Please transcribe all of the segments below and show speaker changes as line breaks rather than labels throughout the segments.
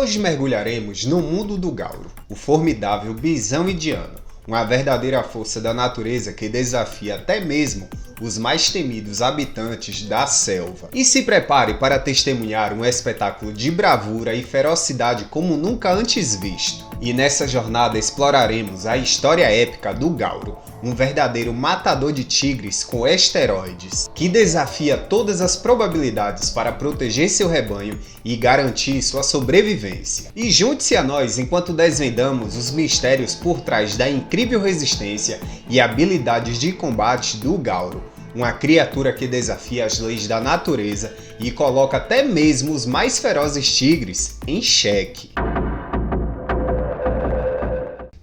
Hoje mergulharemos no mundo do gauro, o formidável bisão indiano, uma verdadeira força da natureza que desafia até mesmo os mais temidos habitantes da selva. E se prepare para testemunhar um espetáculo de bravura e ferocidade como nunca antes visto. E nessa jornada exploraremos a história épica do gauro, um verdadeiro matador de tigres com esteroides, que desafia todas as probabilidades para proteger seu rebanho e garantir sua sobrevivência. E junte-se a nós enquanto desvendamos os mistérios por trás da incrível resistência e habilidades de combate do gauro, uma criatura que desafia as leis da natureza e coloca até mesmo os mais ferozes tigres em xeque.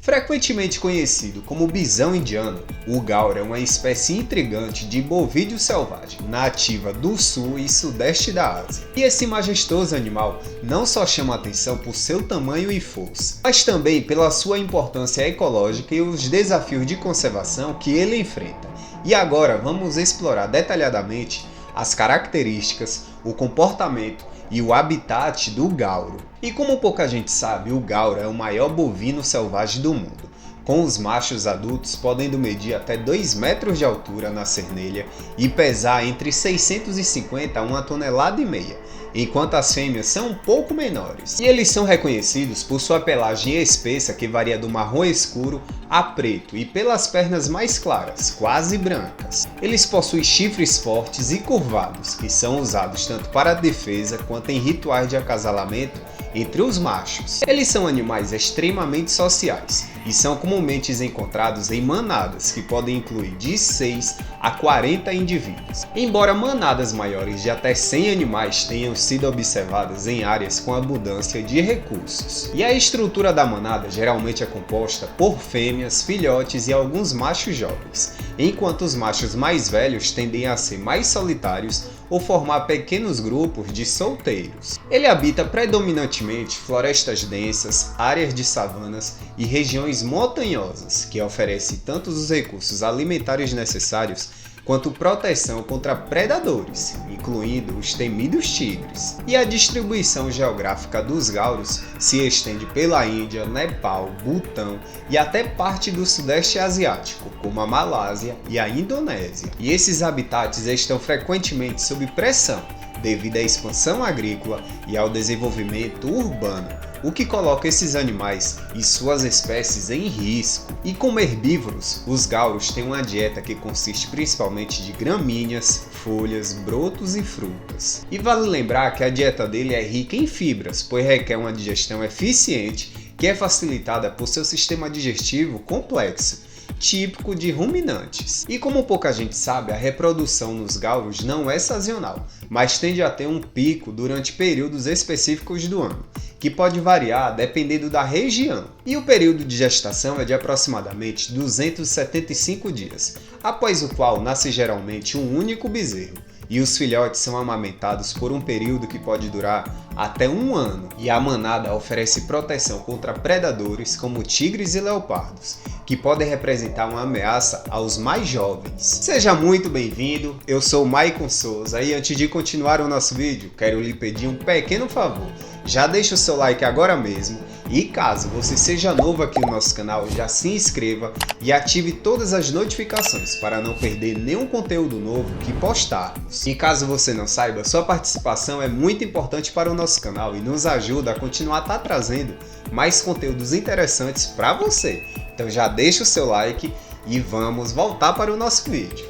Frequentemente conhecido como bisão indiano, o gauro é uma espécie intrigante de bovídeo selvagem, nativa do sul e sudeste da Ásia. E esse majestoso animal não só chama atenção por seu tamanho e força, mas também pela sua importância ecológica e os desafios de conservação que ele enfrenta. E agora vamos explorar detalhadamente as características, o comportamento e o habitat do gauro. E como pouca gente sabe, o gauro é o maior bovino selvagem do mundo, com os machos adultos podendo medir até 2 metros de altura na cernelha e pesar entre 650 a 1,5 toneladas, enquanto as fêmeas são um pouco menores. E eles são reconhecidos por sua pelagem espessa que varia do marrom escuro a preto e pelas pernas mais claras, quase brancas. Eles possuem chifres fortes e curvados, que são usados tanto para defesa quanto em rituais de acasalamento entre os machos. Eles são animais extremamente sociais e são comumente encontrados em manadas, que podem incluir de 6 a 40 indivíduos. Embora manadas maiores de até 100 animais tenham sido observadas em áreas com abundância de recursos. E a estrutura da manada geralmente é composta por fêmeas, filhotes e alguns machos jovens, enquanto os machos mais velhos tendem a ser mais solitários ou formar pequenos grupos de solteiros. Ele habita predominantemente florestas densas, áreas de savanas e regiões montanhosas, que oferecem tanto os recursos alimentares necessários quanto proteção contra predadores, incluindo os temidos tigres. E a distribuição geográfica dos gauros se estende pela Índia, Nepal, Butão e até parte do Sudeste Asiático, como a Malásia e a Indonésia. E esses habitats estão frequentemente sob pressão devido à expansão agrícola e ao desenvolvimento urbano, o que coloca esses animais e suas espécies em risco. E como herbívoros, os gauros têm uma dieta que consiste principalmente de gramíneas, folhas, brotos e frutas. E vale lembrar que a dieta dele é rica em fibras, pois requer uma digestão eficiente que é facilitada por seu sistema digestivo complexo, típico de ruminantes. E como pouca gente sabe, a reprodução nos gauros não é sazonal, mas tende a ter um pico durante períodos específicos do ano, que pode variar dependendo da região. E o período de gestação é de aproximadamente 275 dias, após o qual nasce geralmente um único bezerro. E os filhotes são amamentados por um período que pode durar até 1 ano. E a manada oferece proteção contra predadores como tigres e leopardos, que podem representar uma ameaça aos mais jovens. Seja muito bem-vindo, eu sou Maicon Souza e antes de continuar o nosso vídeo, quero lhe pedir um pequeno favor. Já deixa o seu like agora mesmo e caso você seja novo aqui no nosso canal, já se inscreva e ative todas as notificações para não perder nenhum conteúdo novo que postarmos. E caso você não saiba, sua participação é muito importante para o nosso canal e nos ajuda a continuar trazendo mais conteúdos interessantes para você. Então já deixa o seu like e vamos voltar para o nosso vídeo.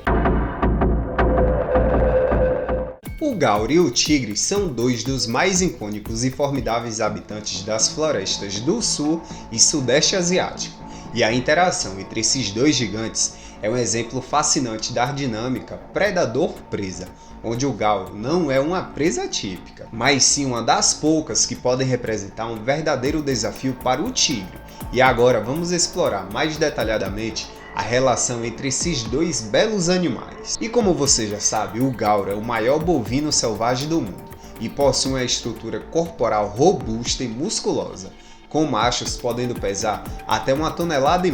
O gauro e o tigre são 2 dos mais icônicos e formidáveis habitantes das florestas do sul e sudeste asiático, e a interação entre esses 2 gigantes é um exemplo fascinante da dinâmica predador-presa, onde o gauro não é uma presa típica, mas sim uma das poucas que podem representar um verdadeiro desafio para o tigre. E agora vamos explorar mais detalhadamente a relação entre esses 2 belos animais. E como você já sabe, o gauro é o maior bovino selvagem do mundo e possui uma estrutura corporal robusta e musculosa, com machos podendo pesar até 1,5 toneladas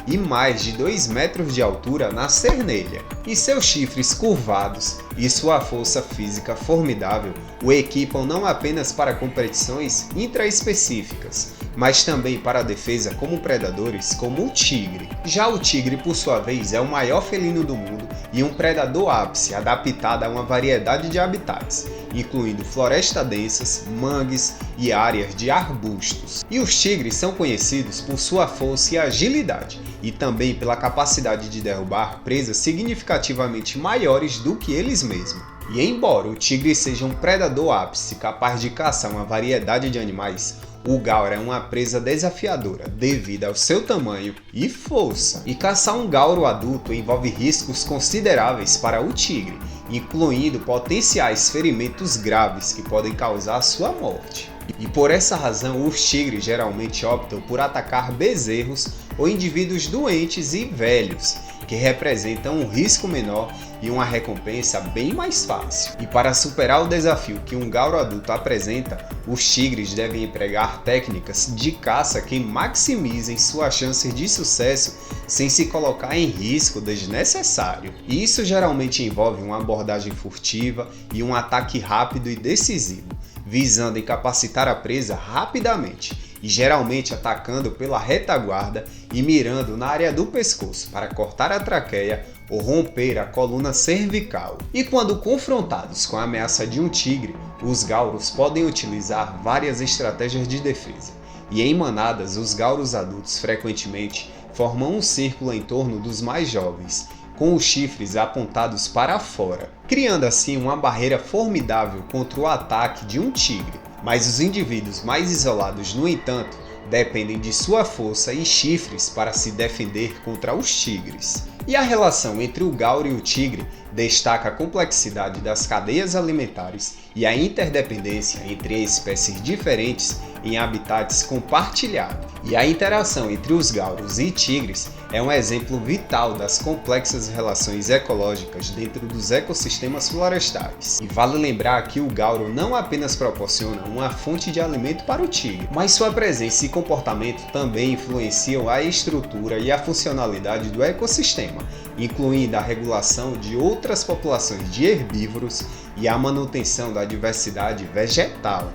e mais de 2 metros de altura na cernelha. E seus chifres curvados e sua força física formidável o equipam não apenas para competições intraespecíficas, mas também para a defesa como predadores como o tigre. Já o tigre, por sua vez, é o maior felino do mundo e um predador ápice adaptado a uma variedade de habitats, incluindo florestas densas, mangues e áreas de arbustos. E os tigres são conhecidos por sua força e agilidade, e também pela capacidade de derrubar presas significativamente maiores do que eles mesmos. E embora o tigre seja um predador ápice capaz de caçar uma variedade de animais, o gaur é uma presa desafiadora devido ao seu tamanho e força. E caçar um gauro adulto envolve riscos consideráveis para o tigre, incluindo potenciais ferimentos graves que podem causar sua morte. E por essa razão, os tigres geralmente optam por atacar bezerros ou indivíduos doentes e velhos, que representam um risco menor e uma recompensa bem mais fácil. E para superar o desafio que um gauro adulto apresenta, os tigres devem empregar técnicas de caça que maximizem suas chances de sucesso sem se colocar em risco desnecessário. E isso geralmente envolve uma abordagem furtiva e um ataque rápido e decisivo, visando incapacitar a presa rapidamente e geralmente atacando pela retaguarda e mirando na área do pescoço para cortar a traqueia ou romper a coluna cervical. E quando confrontados com a ameaça de um tigre, os gauros podem utilizar várias estratégias de defesa. E em manadas, os gauros adultos frequentemente formam um círculo em torno dos mais jovens, com os chifres apontados para fora, criando assim uma barreira formidável contra o ataque de um tigre. Mas os indivíduos mais isolados, no entanto, dependem de sua força e chifres para se defender contra os tigres. E a relação entre o gaur e o tigre destaca a complexidade das cadeias alimentares e a interdependência entre espécies diferentes em habitats compartilhados. E a interação entre os gauros e tigres é um exemplo vital das complexas relações ecológicas dentro dos ecossistemas florestais. E vale lembrar que o gauro não apenas proporciona uma fonte de alimento para o tigre, mas sua presença e comportamento também influenciam a estrutura e a funcionalidade do ecossistema, incluindo a regulação de outras populações de herbívoros e a manutenção da diversidade vegetal.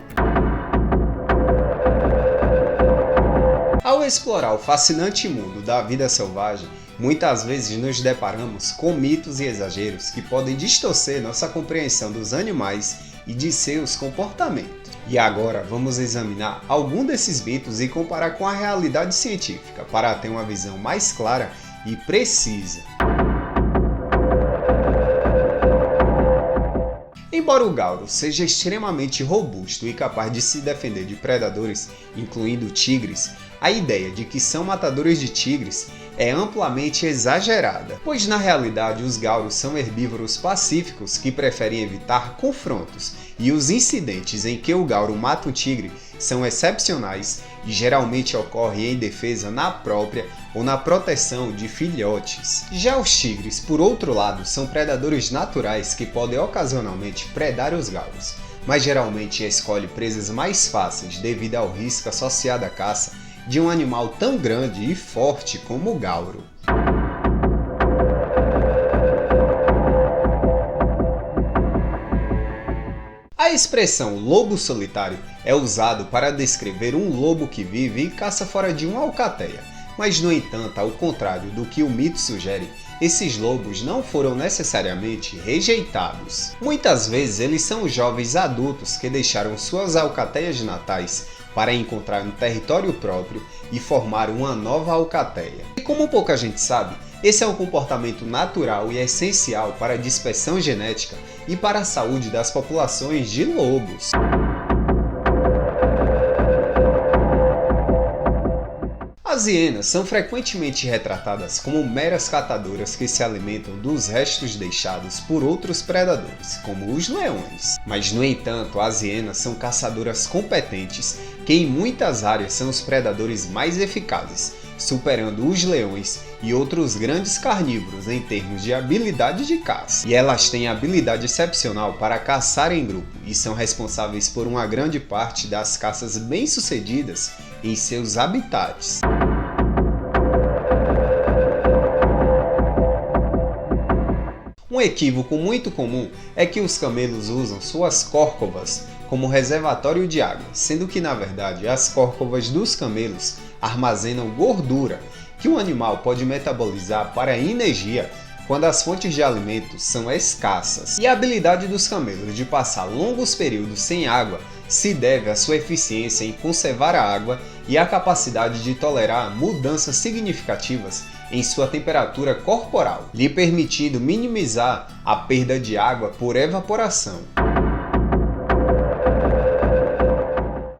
Ao explorar o fascinante mundo da vida selvagem, muitas vezes nos deparamos com mitos e exageros que podem distorcer nossa compreensão dos animais e de seus comportamentos. E agora vamos examinar algum desses mitos e comparar com a realidade científica para ter uma visão mais clara e precisa. Embora o gauro seja extremamente robusto e capaz de se defender de predadores, incluindo tigres, a ideia de que são matadores de tigres é amplamente exagerada, pois na realidade os gauros são herbívoros pacíficos que preferem evitar confrontos, e os incidentes em que o gauro mata um tigre são excepcionais e geralmente ocorrem em defesa na própria ou na proteção de filhotes. Já os tigres, por outro lado, são predadores naturais que podem ocasionalmente predar os gauros, mas geralmente escolhem presas mais fáceis devido ao risco associado à caça de um animal tão grande e forte como o gauro. A expressão lobo solitário é usado para descrever um lobo que vive e caça fora de uma alcateia, mas no entanto, ao contrário do que o mito sugere, esses lobos não foram necessariamente rejeitados. Muitas vezes eles são jovens adultos que deixaram suas alcateias natais para encontrar um território próprio e formar uma nova alcateia. E como pouca gente sabe, esse é um comportamento natural e essencial para a dispersão genética e para a saúde das populações de lobos. As hienas são frequentemente retratadas como meras catadoras que se alimentam dos restos deixados por outros predadores, como os leões. Mas, no entanto, as hienas são caçadoras competentes que em muitas áreas são os predadores mais eficazes, superando os leões e outros grandes carnívoros em termos de habilidade de caça. E elas têm habilidade excepcional para caçar em grupo e são responsáveis por uma grande parte das caças bem-sucedidas em seus habitats. Um equívoco muito comum é que os camelos usam suas córcovas como reservatório de água, sendo que na verdade as córcovas dos camelos armazenam gordura que o animal pode metabolizar para energia quando as fontes de alimentos são escassas. E a habilidade dos camelos de passar longos períodos sem água se deve à sua eficiência em conservar a água e à capacidade de tolerar mudanças significativas em sua temperatura corporal, lhe permitindo minimizar a perda de água por evaporação.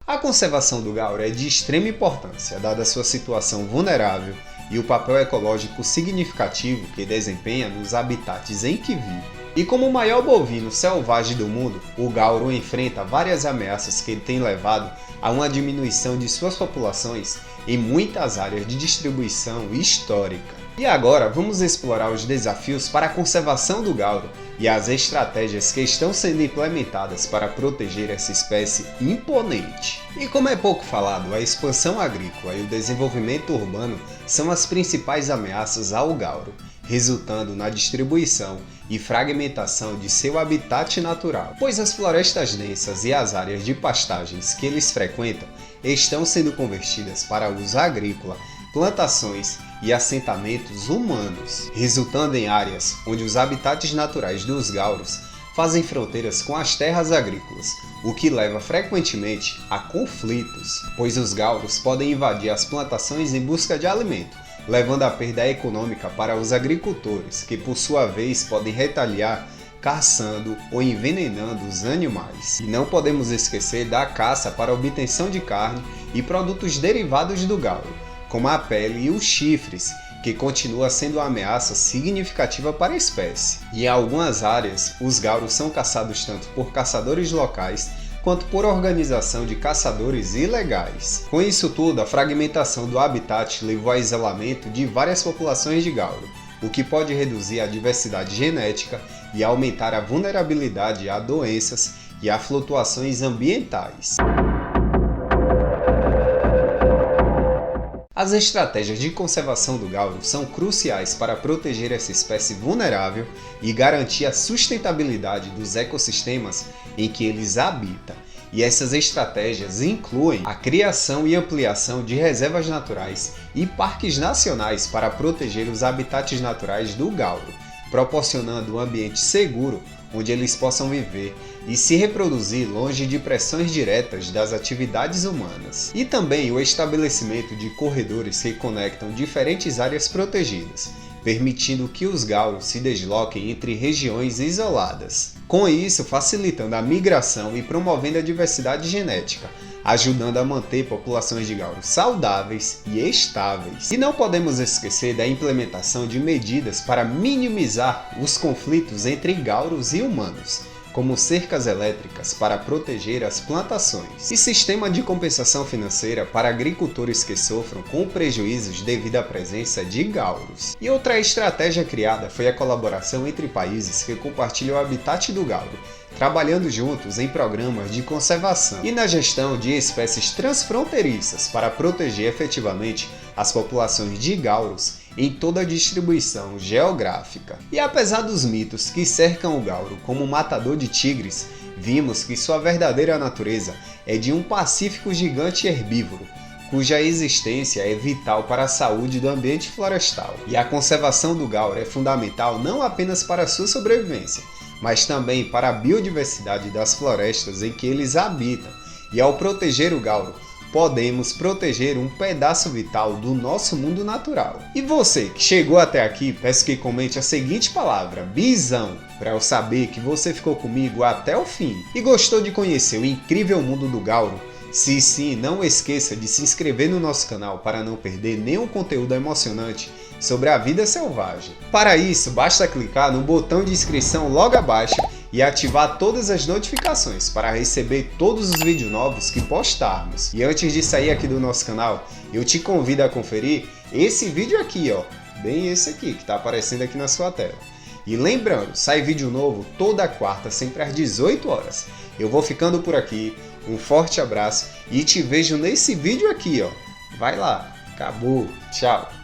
A conservação do gauro é de extrema importância, dada sua situação vulnerável e o papel ecológico significativo que desempenha nos habitats em que vive. E como o maior bovino selvagem do mundo, o gauro enfrenta várias ameaças que têm levado a uma diminuição de suas populações em muitas áreas de distribuição histórica. E agora vamos explorar os desafios para a conservação do gauro e as estratégias que estão sendo implementadas para proteger essa espécie imponente. E como é pouco falado, a expansão agrícola e o desenvolvimento urbano são as principais ameaças ao gauro, resultando na distribuição e fragmentação de seu habitat natural, pois as florestas densas e as áreas de pastagens que eles frequentam estão sendo convertidas para uso agrícola, plantações e assentamentos humanos, resultando em áreas onde os habitats naturais dos gauros fazem fronteiras com as terras agrícolas, o que leva frequentemente a conflitos, pois os gauros podem invadir as plantações em busca de alimento, levando à perda econômica para os agricultores, que por sua vez podem retaliar caçando ou envenenando os animais. E não podemos esquecer da caça para a obtenção de carne e produtos derivados do gauro, como a pele e os chifres, que continua sendo uma ameaça significativa para a espécie. E em algumas áreas, os gauros são caçados tanto por caçadores locais quanto por organização de caçadores ilegais. Com isso tudo, a fragmentação do habitat levou ao isolamento de várias populações de gauro, o que pode reduzir a diversidade genética e aumentar a vulnerabilidade a doenças e a flutuações ambientais. As estratégias de conservação do gauro são cruciais para proteger essa espécie vulnerável e garantir a sustentabilidade dos ecossistemas em que eles habitam. E essas estratégias incluem a criação e ampliação de reservas naturais e parques nacionais para proteger os habitats naturais do gauro, proporcionando um ambiente seguro onde eles possam viver e se reproduzir longe de pressões diretas das atividades humanas. E também o estabelecimento de corredores que conectam diferentes áreas protegidas, permitindo que os gauros se desloquem entre regiões isoladas. Com isso, facilitando a migração e promovendo a diversidade genética, ajudando a manter populações de gauros saudáveis e estáveis. E não podemos esquecer da implementação de medidas para minimizar os conflitos entre gauros e humanos, como cercas elétricas para proteger as plantações e sistema de compensação financeira para agricultores que sofram com prejuízos devido à presença de gauros. E outra estratégia criada foi a colaboração entre países que compartilham o habitat do gauro, trabalhando juntos em programas de conservação e na gestão de espécies transfronteiriças para proteger efetivamente as populações de gauros em toda a distribuição geográfica. E apesar dos mitos que cercam o gauro como matador de tigres, vimos que sua verdadeira natureza é de um pacífico gigante herbívoro, cuja existência é vital para a saúde do ambiente florestal. E a conservação do gauro é fundamental não apenas para a sua sobrevivência, mas também para a biodiversidade das florestas em que eles habitam. E ao proteger o gauro, podemos proteger um pedaço vital do nosso mundo natural. E você que chegou até aqui, peço que comente a seguinte palavra, bisão, para eu saber que você ficou comigo até o fim e gostou de conhecer o incrível mundo do gauro. Se sim, não esqueça de se inscrever no nosso canal para não perder nenhum conteúdo emocionante sobre a vida selvagem. Para isso, basta clicar no botão de inscrição logo abaixo e ativar todas as notificações para receber todos os vídeos novos que postarmos. E antes de sair aqui do nosso canal, eu te convido a conferir esse vídeo aqui, ó, bem esse aqui que está aparecendo aqui na sua tela. E lembrando, sai vídeo novo toda quarta, sempre às 18 horas. Eu vou ficando por aqui, um forte abraço e te vejo nesse vídeo aqui, ó. Vai lá, acabou, tchau!